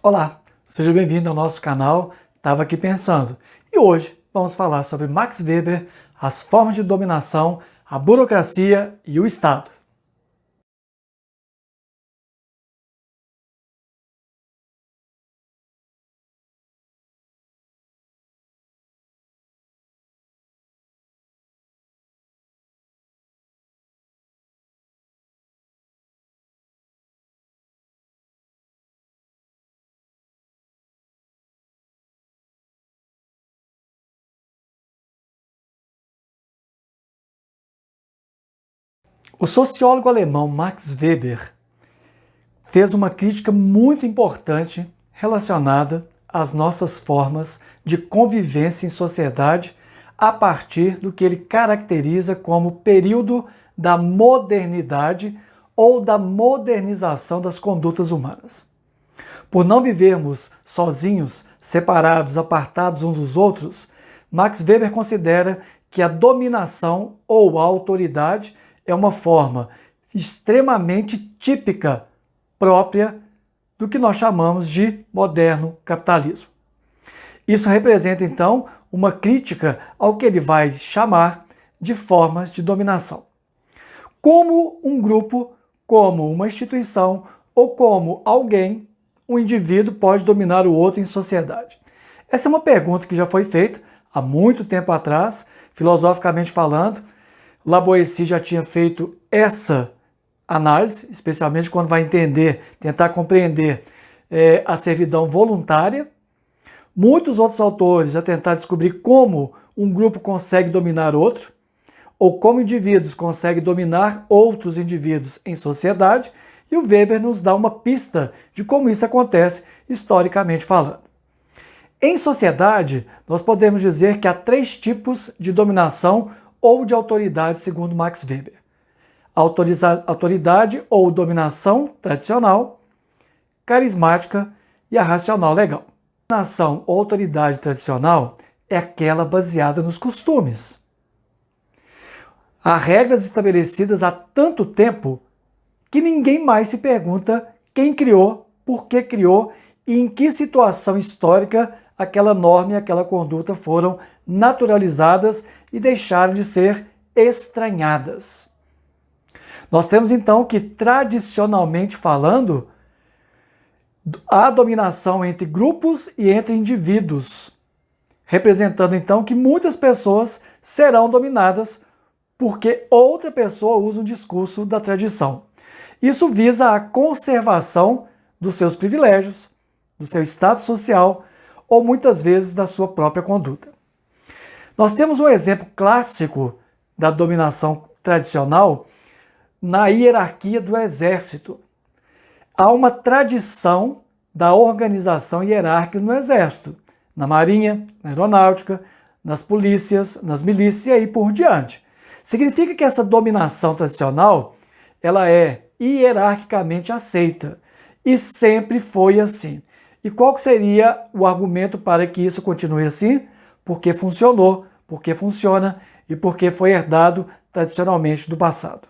Olá, seja bem-vindo ao nosso canal Tava Aqui Pensando. E hoje vamos falar sobre Max Weber, as formas de dominação, a burocracia e o Estado. O sociólogo alemão Max Weber fez uma crítica muito importante relacionada às nossas formas de convivência em sociedade a partir do que ele caracteriza como período da modernidade ou da modernização das condutas humanas. Por não vivermos sozinhos, separados, apartados uns dos outros, Max Weber considera que a dominação ou a autoridade é uma forma extremamente típica, própria do que nós chamamos de moderno capitalismo. Isso representa, então, uma crítica ao que ele vai chamar de formas de dominação. Como um grupo, como uma instituição ou como alguém, um indivíduo pode dominar o outro em sociedade? Essa é uma pergunta que já foi feita há muito tempo atrás, filosoficamente falando. Lavoisier já tinha feito essa análise, especialmente quando vai tentar compreender a servidão voluntária. Muitos outros autores já tentaram descobrir como um grupo consegue dominar outro, ou como indivíduos conseguem dominar outros indivíduos em sociedade, e o Weber nos dá uma pista de como isso acontece historicamente falando. Em sociedade, nós podemos dizer que há 3 tipos de dominação ou de autoridade, segundo Max Weber. Autoridade ou dominação tradicional, carismática e a racional legal. A dominação ou autoridade tradicional é aquela baseada nos costumes. Há regras estabelecidas há tanto tempo que ninguém mais se pergunta quem criou, por que criou e em que situação histórica aquela norma e aquela conduta foram naturalizadas e deixaram de ser estranhadas. Nós temos então que, tradicionalmente falando, há dominação entre grupos e entre indivíduos, representando então que muitas pessoas serão dominadas porque outra pessoa usa um discurso da tradição. Isso visa a conservação dos seus privilégios, do seu status social ou muitas vezes da sua própria conduta. Nós temos um exemplo clássico da dominação tradicional na hierarquia do exército. Há uma tradição da organização hierárquica no exército, na marinha, na aeronáutica, nas polícias, nas milícias e aí por diante. Significa que essa dominação tradicional ela é hierarquicamente aceita e sempre foi assim. E qual que seria o argumento para que isso continue assim? Porque funcionou, porque funciona e porque foi herdado tradicionalmente do passado.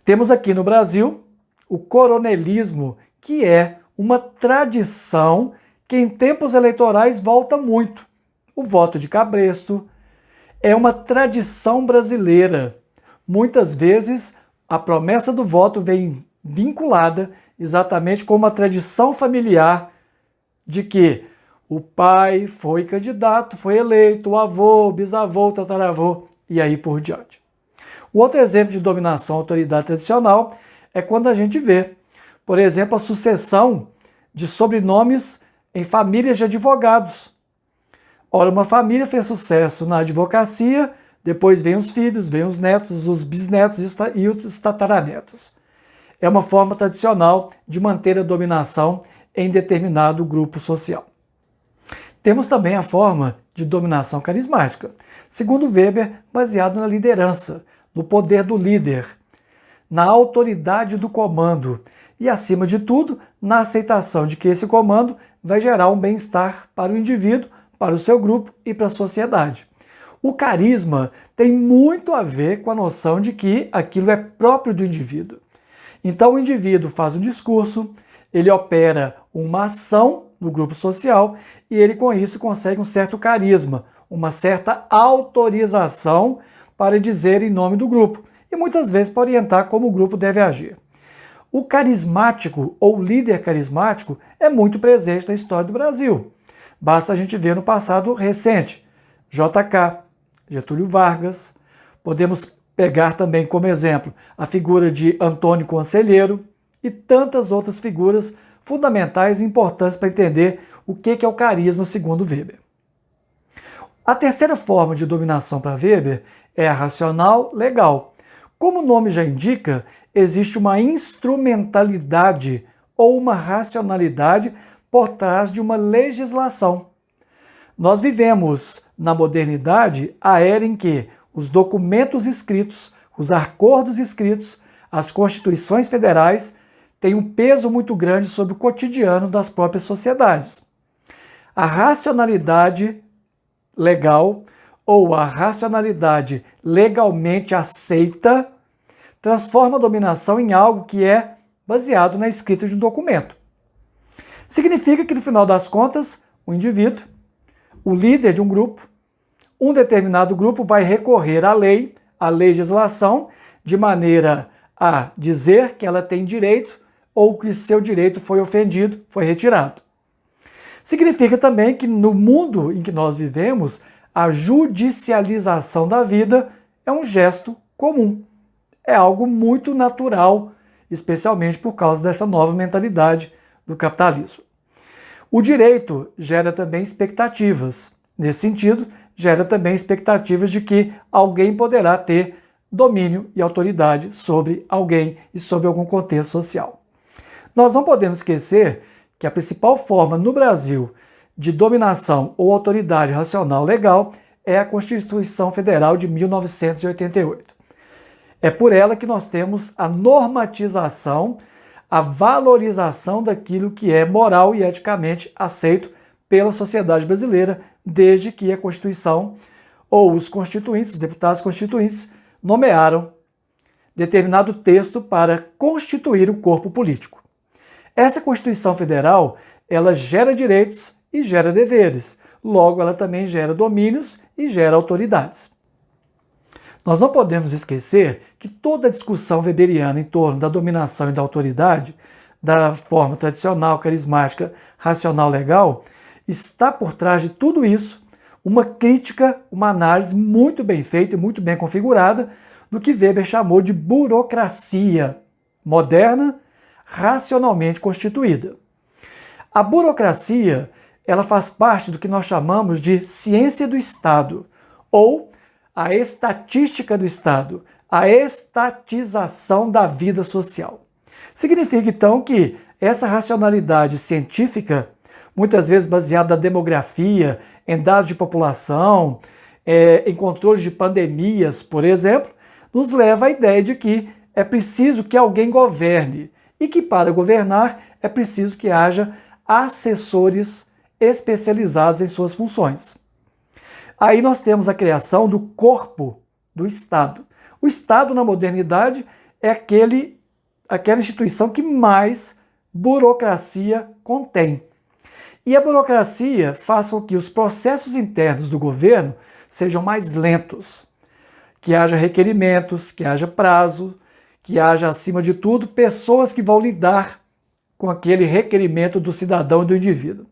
Temos aqui no Brasil o coronelismo, que é uma tradição que em tempos eleitorais volta muito. O voto de cabresto é uma tradição brasileira. Muitas vezes a promessa do voto vem vinculada exatamente com uma tradição familiar de que o pai foi candidato, foi eleito, o avô, o bisavô, o tataravô e aí por diante. O outro exemplo de dominação autoridade tradicional é quando a gente vê, por exemplo, a sucessão de sobrenomes em famílias de advogados. Ora, uma família fez sucesso na advocacia, depois vem os filhos, vem os netos, os bisnetos e os tataranetos. É uma forma tradicional de manter a dominação em determinado grupo social. Temos também a forma de dominação carismática, segundo Weber, baseada na liderança, no poder do líder, na autoridade do comando e, acima de tudo, na aceitação de que esse comando vai gerar um bem-estar para o indivíduo, para o seu grupo e para a sociedade. O carisma tem muito a ver com a noção de que aquilo é próprio do indivíduo. Então o indivíduo faz um discurso, ele opera uma ação no grupo social e ele com isso consegue um certo carisma, uma certa autorização para dizer em nome do grupo e muitas vezes para orientar como o grupo deve agir. O carismático ou líder carismático é muito presente na história do Brasil. Basta a gente ver no passado recente, JK, Getúlio Vargas. Podemos pegar também como exemplo a figura de Antônio Conselheiro e tantas outras figuras fundamentais e importantes para entender o que é o carisma segundo Weber. A terceira forma de dominação para Weber é a racional legal. Como o nome já indica, existe uma instrumentalidade ou uma racionalidade por trás de uma legislação. Nós vivemos na modernidade a era em que os documentos escritos, os acordos escritos, as constituições federais têm um peso muito grande sobre o cotidiano das próprias sociedades. A racionalidade legal ou a racionalidade legalmente aceita transforma a dominação em algo que é baseado na escrita de um documento. Significa que, no final das contas, o indivíduo, o líder de um grupo, um determinado grupo vai recorrer à lei, à legislação, de maneira a dizer que ela tem direito ou que seu direito foi ofendido, foi retirado. Significa também que no mundo em que nós vivemos, a judicialização da vida é um gesto comum. É algo muito natural, especialmente por causa dessa nova mentalidade do capitalismo. O direito gera também expectativas. Nesse sentido, gera também expectativas de que alguém poderá ter domínio e autoridade sobre alguém e sobre algum contexto social. Nós não podemos esquecer que a principal forma no Brasil de dominação ou autoridade racional legal é a Constituição Federal de 1988. É por ela que nós temos a normatização, a valorização daquilo que é moral e eticamente aceito pela sociedade brasileira, desde que a Constituição ou os constituintes, os deputados constituintes, nomearam determinado texto para constituir o corpo político. Essa Constituição Federal, ela gera direitos e gera deveres, logo ela também gera domínios e gera autoridades. Nós não podemos esquecer que toda a discussão weberiana em torno da dominação e da autoridade, da forma tradicional, carismática, racional, legal, está por trás de tudo isso uma crítica, uma análise muito bem feita e muito bem configurada do que Weber chamou de burocracia moderna, racionalmente constituída. A burocracia, ela faz parte do que nós chamamos de ciência do Estado, ou a estatística do Estado, a estatização da vida social. Significa, então, que essa racionalidade científica, muitas vezes baseada na demografia, em dados de população, em controle de pandemias, por exemplo, nos leva à ideia de que é preciso que alguém governe e que, para governar, é preciso que haja assessores especializados em suas funções. Aí nós temos a criação do corpo do Estado. O Estado, na modernidade, é aquela instituição que mais burocracia contém. E a burocracia faz com que os processos internos do governo sejam mais lentos, que haja requerimentos, que haja prazo, que haja, acima de tudo, pessoas que vão lidar com aquele requerimento do cidadão e do indivíduo.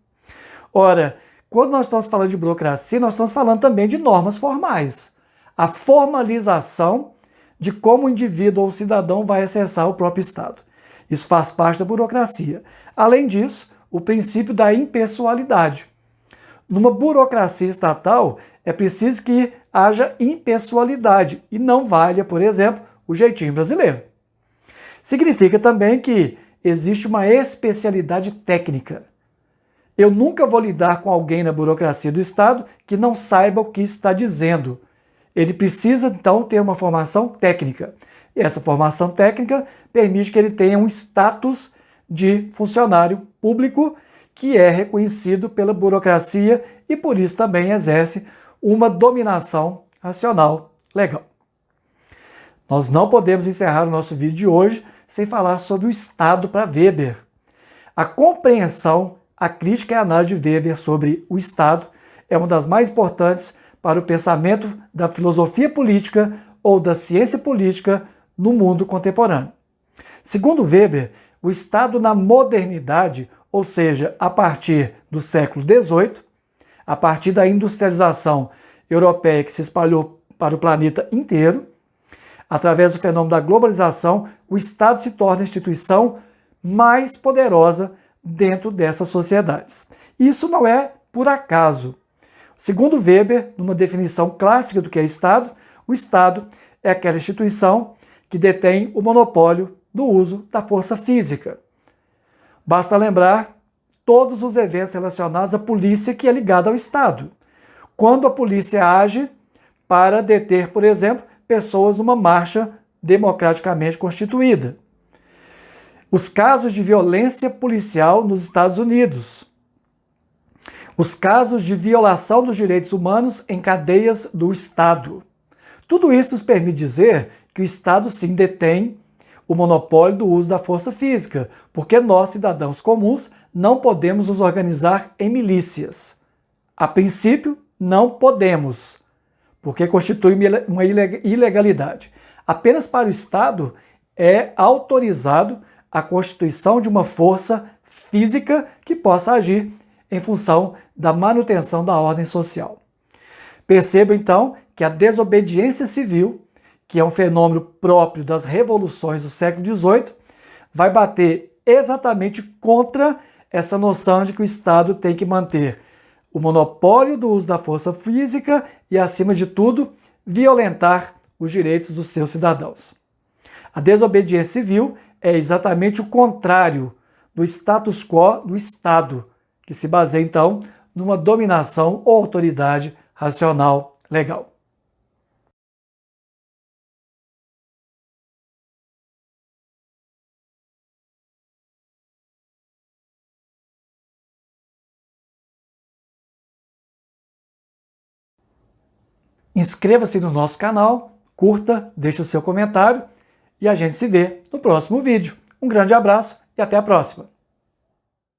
Ora, quando nós estamos falando de burocracia, nós estamos falando também de normas formais. A formalização de como o indivíduo ou o cidadão vai acessar o próprio Estado. Isso faz parte da burocracia. Além disso, o princípio da impessoalidade. Numa burocracia estatal, é preciso que haja impessoalidade e não valha, por exemplo, o jeitinho brasileiro. Significa também que existe uma especialidade técnica. Eu nunca vou lidar com alguém na burocracia do Estado que não saiba o que está dizendo. Ele precisa, então, ter uma formação técnica. E essa formação técnica permite que ele tenha um status de funcionário público que é reconhecido pela burocracia e, por isso, também exerce uma dominação racional legal. Nós não podemos encerrar o nosso vídeo de hoje sem falar sobre o Estado para Weber. A compreensão, a crítica e a análise de Weber sobre o Estado é uma das mais importantes para o pensamento da filosofia política ou da ciência política no mundo contemporâneo. Segundo Weber, o Estado na modernidade, ou seja, a partir do século XVIII, a partir da industrialização europeia que se espalhou para o planeta inteiro, através do fenômeno da globalização, o Estado se torna a instituição mais poderosa dentro dessas sociedades. Isso não é por acaso. Segundo Weber, numa definição clássica do que é Estado, o Estado é aquela instituição que detém o monopólio do uso da força física. Basta lembrar todos os eventos relacionados à polícia que é ligada ao Estado. Quando a polícia age para deter, por exemplo, pessoas numa marcha democraticamente constituída. Os casos de violência policial nos Estados Unidos. Os casos de violação dos direitos humanos em cadeias do Estado. Tudo isso nos permite dizer que o Estado sim detém o monopólio do uso da força física, porque nós, cidadãos comuns, não podemos nos organizar em milícias. A princípio, não podemos, porque constitui uma ilegalidade. Apenas para o Estado é autorizado a constituição de uma força física que possa agir em função da manutenção da ordem social. Perceba, então, que a desobediência civil, que é um fenômeno próprio das revoluções do século XVIII, vai bater exatamente contra essa noção de que o Estado tem que manter o monopólio do uso da força física e, acima de tudo, violentar os direitos dos seus cidadãos. A desobediência civil é exatamente o contrário do status quo do Estado, que se baseia, então, numa dominação ou autoridade racional legal. Inscreva-se no nosso canal, curta, deixe o seu comentário e a gente se vê no próximo vídeo. Um grande abraço e até a próxima!